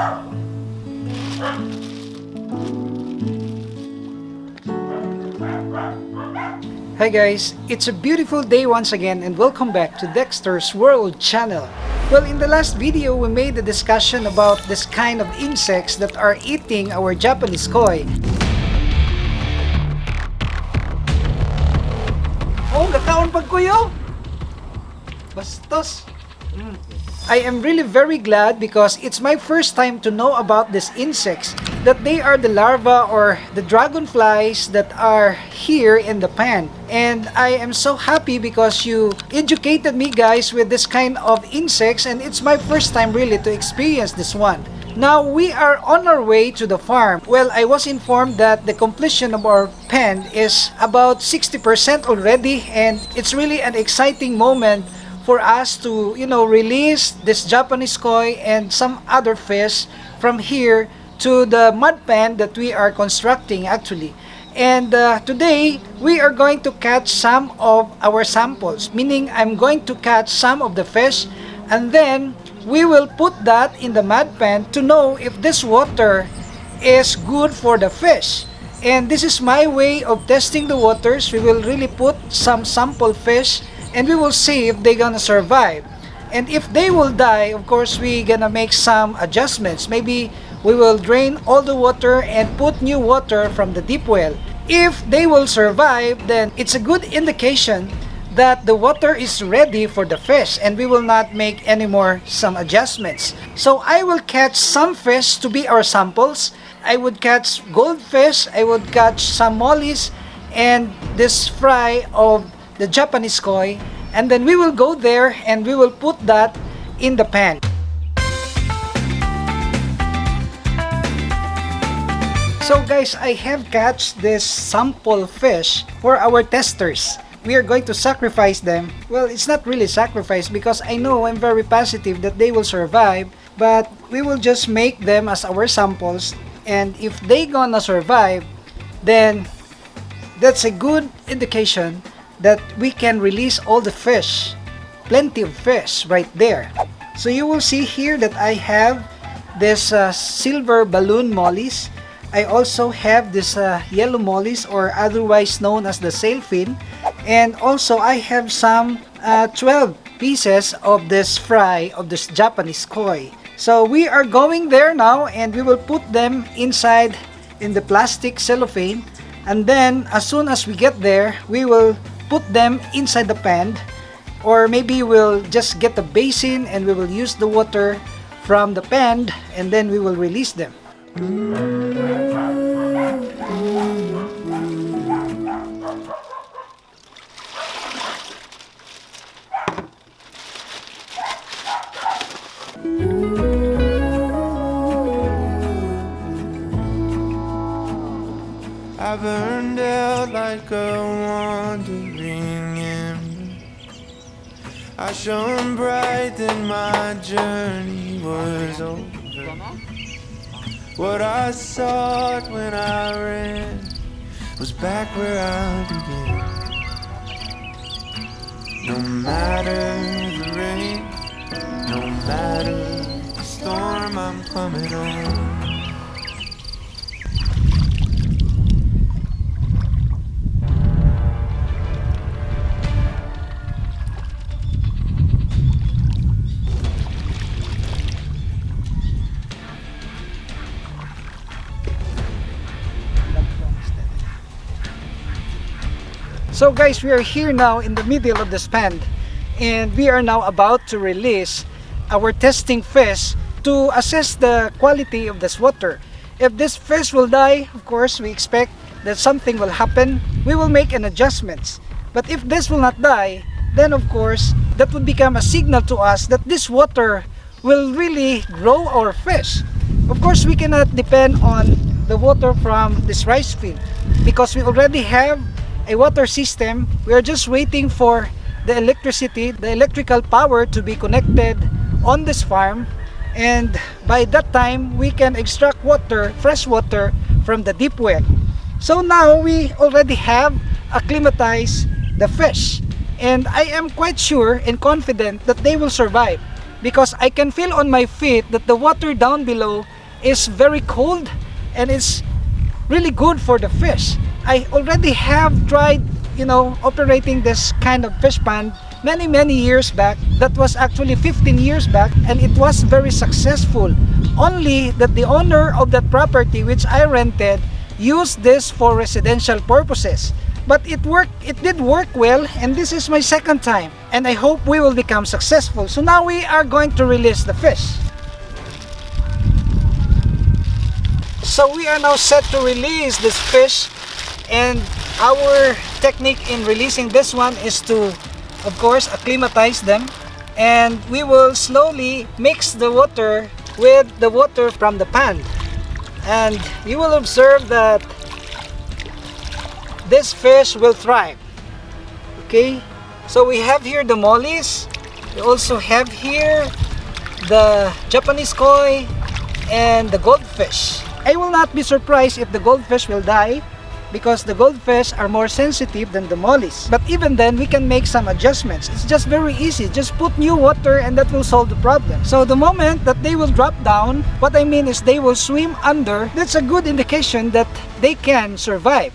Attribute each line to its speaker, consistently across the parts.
Speaker 1: Hi guys, it's a beautiful day once again and welcome back to Dexter's World channel. Well, in the last video we made a discussion about this kind of insects that are eating our Japanese koi. Oh, gataon pag kuyo! Bastos! I am really very glad because it's my first time to know about these insects, that they are the larvae or the dragonflies that are here in the pan. And I am so happy because you educated me guys with this kind of insects, and it's my first time really to experience this one. Now we are on our way to the farm. Well, I was informed that the completion of our pen is about 60% already, and it's really an exciting moment for us to, release this Japanese koi and some other fish from here to the mud pen that we are constructing actually. And today we are going to catch some of our samples, meaning I'm going to catch some of the fish and then we will put that in the mud pen to know if this water is good for the fish. And this is my way of testing the waters. We will really put some sample fish and we will see if they're gonna survive. And if they will die, of course we gonna make some adjustments. Maybe we will drain all the water and put new water from the deep well. If they will survive, then it's a good indication that the water is ready for the fish and we will not make any more some adjustments. So I will catch some fish to be our samples. I would catch goldfish, I would catch some mollies and this fry of the Japanese koi, and then we will go there and we will put that in the pan. So guys, I have catch this sample fish for our testers. We are going to sacrifice them. Well, it's not really sacrifice because I know I'm very positive that they will survive, but we will just make them as our samples, and if they gonna survive, then that's a good indication that we can release all the fish, plenty of fish right there. So you will see here that I have this silver balloon mollies. I also have this yellow mollies, or otherwise known as the sailfin, and also I have some 12 pieces of this fry of this Japanese koi. So we are going there now and we will put them inside in the plastic cellophane, and then as soon as we get there we will put them inside the pan, or maybe we'll just get a basin and we will use the water from the pan and then we will release them.
Speaker 2: I burned out like a wandering ember. I shone bright then my journey was over. What I sought when I ran was back where I began. No matter the rain, no matter the storm, I'm coming on.
Speaker 1: So guys, we are here now in the middle of this pond and we are now about to release our testing fish to assess the quality of this water. If this fish will die, of course we expect that something will happen. We will make an adjustments. But if this will not die, then of course that would become a signal to us that this water will really grow our fish. Of course we cannot depend on the water from this rice field because we already have a water system. We are just waiting for the electricity, the electrical power to be connected on this farm, and by that time we can extract water, fresh water from the deep well. So now we already have acclimatized the fish, and I am quite sure and confident that they will survive. because I can feel on my feet that the water down below is very cold and it's really good for the fish. I already have tried, operating this kind of fish pond many years back. That was actually 15 years back, and it was very successful. Only that the owner of that property which I rented used this for residential purposes. But it did work well, and this is my second time, and I hope we will become successful. So now we are going to release the fish. So we are now set to release this fish, and our technique in releasing this one is to, of course, acclimatize them, and we will slowly mix the water with the water from the pond, and you will observe that this fish will thrive. Okay, so we have here the mollies, we also have here the Japanese koi and the goldfish. I will not be surprised if the goldfish will die, because the goldfish are more sensitive than the mollies. But even then, we can make some adjustments. It's just very easy. Just put new water and that will solve the problem. So the moment that they will drop down, what I mean is they will swim under, that's a good indication that they can survive.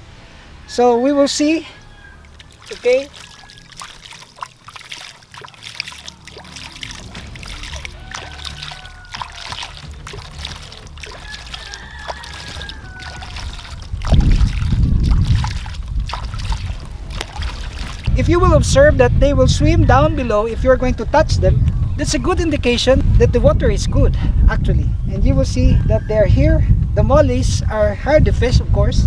Speaker 1: So we will see. Okay. If you will observe that they will swim down below if you're going to touch them, that's a good indication that the water is good, actually. And you will see that they're here. The mollies are hardy fish, of course.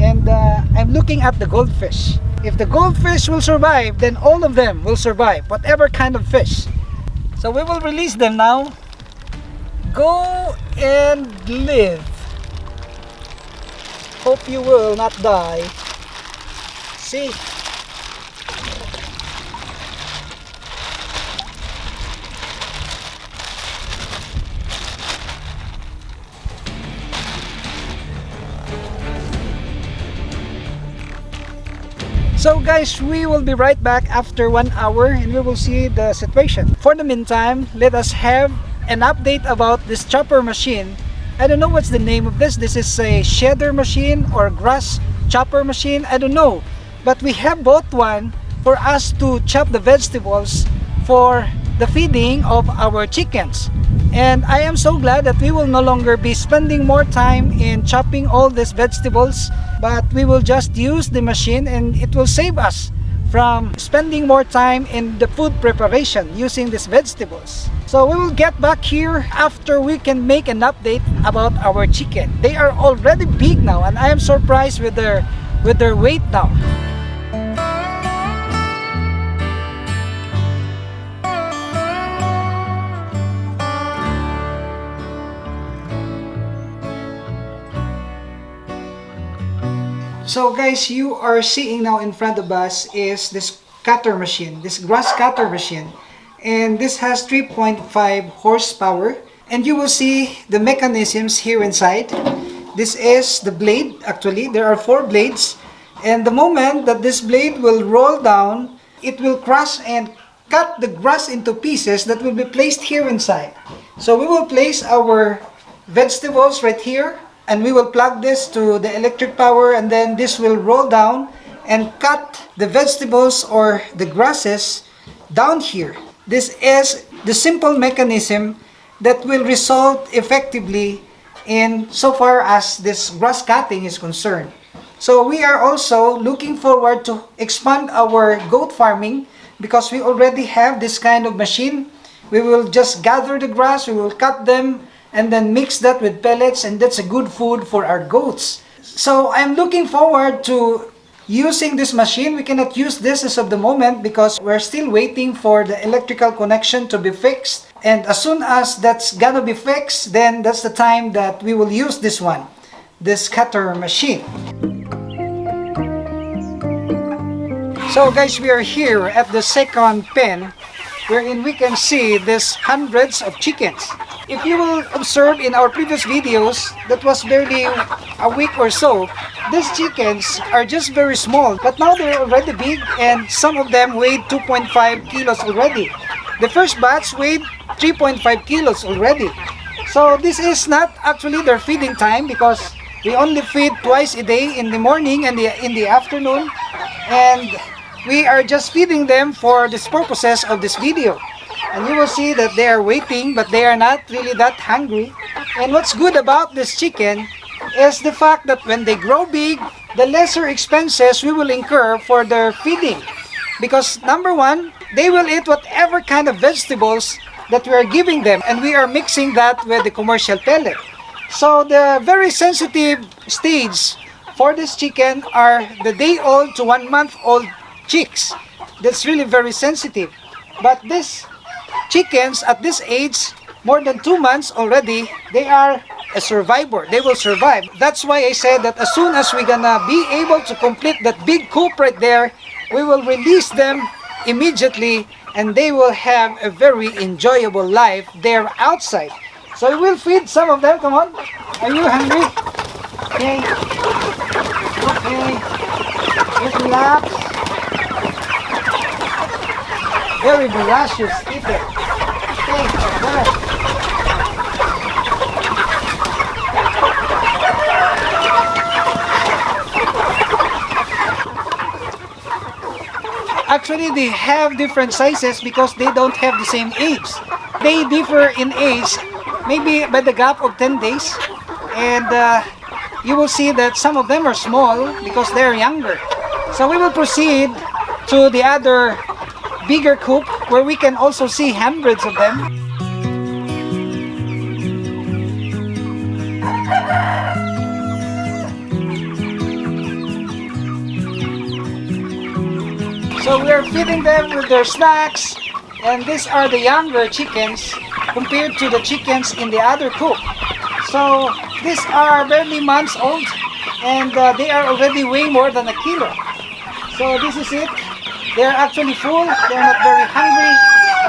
Speaker 1: And I'm looking at the goldfish. If the goldfish will survive, then all of them will survive, whatever kind of fish. So we will release them now. Go and live. Hope you will not die. See? So guys, we will be right back after 1 hour and we will see the situation. For the meantime, let us have an update about this chopper machine. I don't know what's the name of this. This is a shedder machine or grass chopper machine. I don't know. But we have bought one for us to chop the vegetables for the feeding of our chickens. And I am so glad that we will no longer be spending more time in chopping all these vegetables, but we will just use the machine and it will save us from spending more time in the food preparation using these vegetables. So we will get back here after we can make an update about our chicken. They are already big now, and I am surprised with their weight now. So guys, you are seeing now in front of us is this cutter machine, this grass cutter machine. And this has 3.5 horsepower. And you will see the mechanisms here inside. This is the blade, actually. There are 4 blades. And the moment that this blade will roll down, it will crush and cut the grass into pieces that will be placed here inside. So we will place our vegetables right here. And we will plug this to the electric power, and then this will roll down and cut the vegetables or the grasses down here. This is the simple mechanism that will result effectively in so far as this grass cutting is concerned. So we are also looking forward to expand our goat farming because we already have this kind of machine. We will just gather the grass, we will cut them, and then mix that with pellets, and that's a good food for our goats. So I'm looking forward to using this machine. We cannot use this as of the moment because we're still waiting for the electrical connection to be fixed. And as soon as that's gonna be fixed, then that's the time that we will use this one, this cutter machine. So guys, we are here at the second pen wherein we can see these hundreds of chickens. If you will observe in our previous videos, that was barely a week or so, these chickens are just very small, but now they're already big and some of them weighed 2.5 kilos already. The first batch weighed 3.5 kilos already. So this is not actually their feeding time because we only feed twice a day, in the morning and in the afternoon, and we are just feeding them for this purposes of this video. And you will see that they are waiting, but they are not really that hungry. And what's good about this chicken is the fact that when they grow big, the lesser expenses we will incur for their feeding. Because number one, they will eat whatever kind of vegetables that we are giving them, and we are mixing that with the commercial pellet. So the very sensitive stage for this chicken are the day-old to 1-month-old chicks. That's really very sensitive. But these chickens at this age, more than 2 months already, they are a survivor. They will survive. That's why I said that as soon as we're gonna be able to complete that big coop right there, we will release them immediately, and they will have a very enjoyable life there outside. So we will feed some of them. Come on. Are you hungry? Okay. Okay. Just relax. Very voracious eater. Okay, there. Actually, they have different sizes because they don't have the same age. They differ in age, maybe by the gap of 10 days. And you will see that some of them are small because they're younger. So we will proceed to the other bigger coop where we can also see hundreds of them. So we are feeding them with their snacks, and these are the younger chickens compared to the chickens in the other coop. So these are barely months old, and they are already way more than a kilo. So this is it. They are actually full. They are not very hungry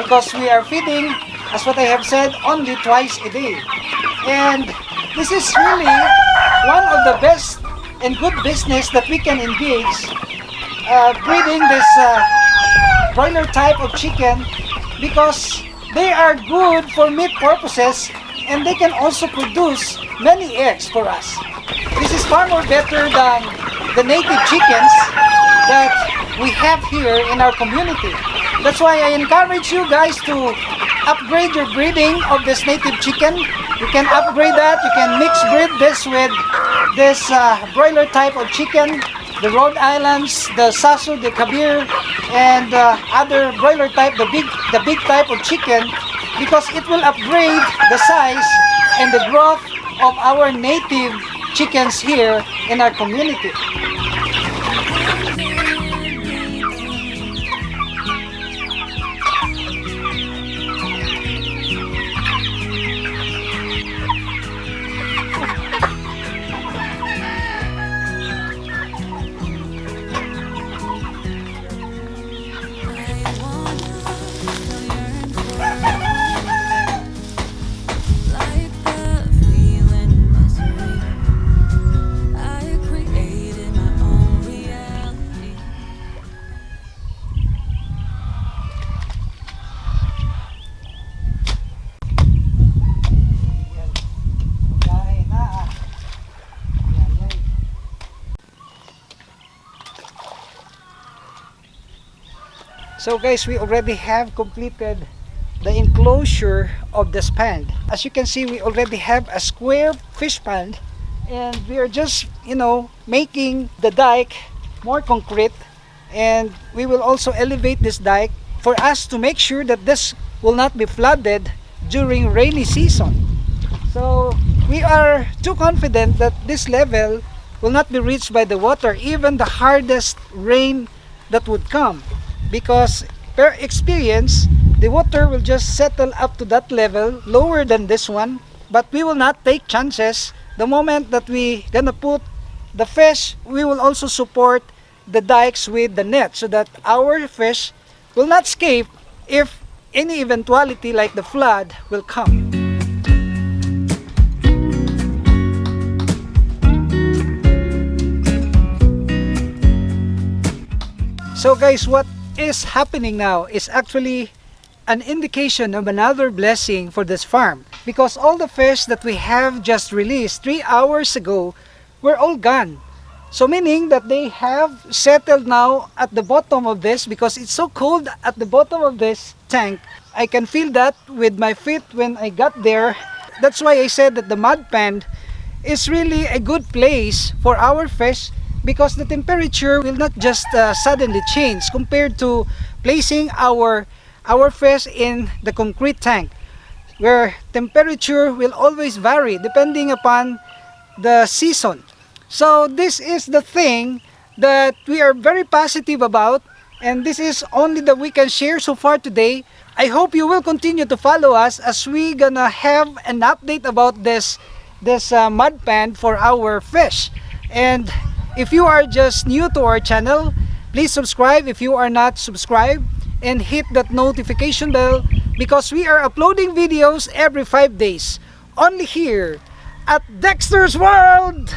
Speaker 1: because we are feeding, as what I have said, only twice a day. And this is really one of the best and good business that we can engage, breeding this broiler type of chicken, because they are good for meat purposes and they can also produce many eggs for us. This is far more better than the native chickens that we have here in our community. That's why I encourage you guys to upgrade your breeding of this native chicken. You can upgrade that. You can mix breed this with this broiler type of chicken, the Rhode Islands, the Sasu, the Kabir, and other broiler type, the big type of chicken, because it will upgrade the size and the growth of our native chickens here in our community. So guys, we already have completed the enclosure of this pond. As you can see, we already have a square fish pond, and we are just, making the dike more concrete, and we will also elevate this dike for us to make sure that this will not be flooded during rainy season. So we are too confident that this level will not be reached by the water, even the hardest rain that would come, because per experience the water will just settle up to that level, lower than this one. But we will not take chances. The moment that we gonna put the fish, we will also support the dikes with the net so that our fish will not escape if any eventuality like the flood will come. So guys, what is happening now is actually an indication of another blessing for this farm, because all the fish that we have just released 3 hours ago were all gone. So meaning that they have settled now at the bottom of this, because it's so cold at the bottom of this tank. I can feel that with my feet when I got there. That's why I said that the mud pan is really a good place for our fish, because the temperature will not just suddenly change compared to placing our fish in the concrete tank, where temperature will always vary depending upon the season. So this is the thing that we are very positive about, and this is only that we can share so far today. I hope you will continue to follow us as we gonna have an update about this mud pan for our fish. And if you are just new to our channel, please subscribe if you are not subscribed, and hit that notification bell, because we are uploading videos every 5 days only here at Dexter's World.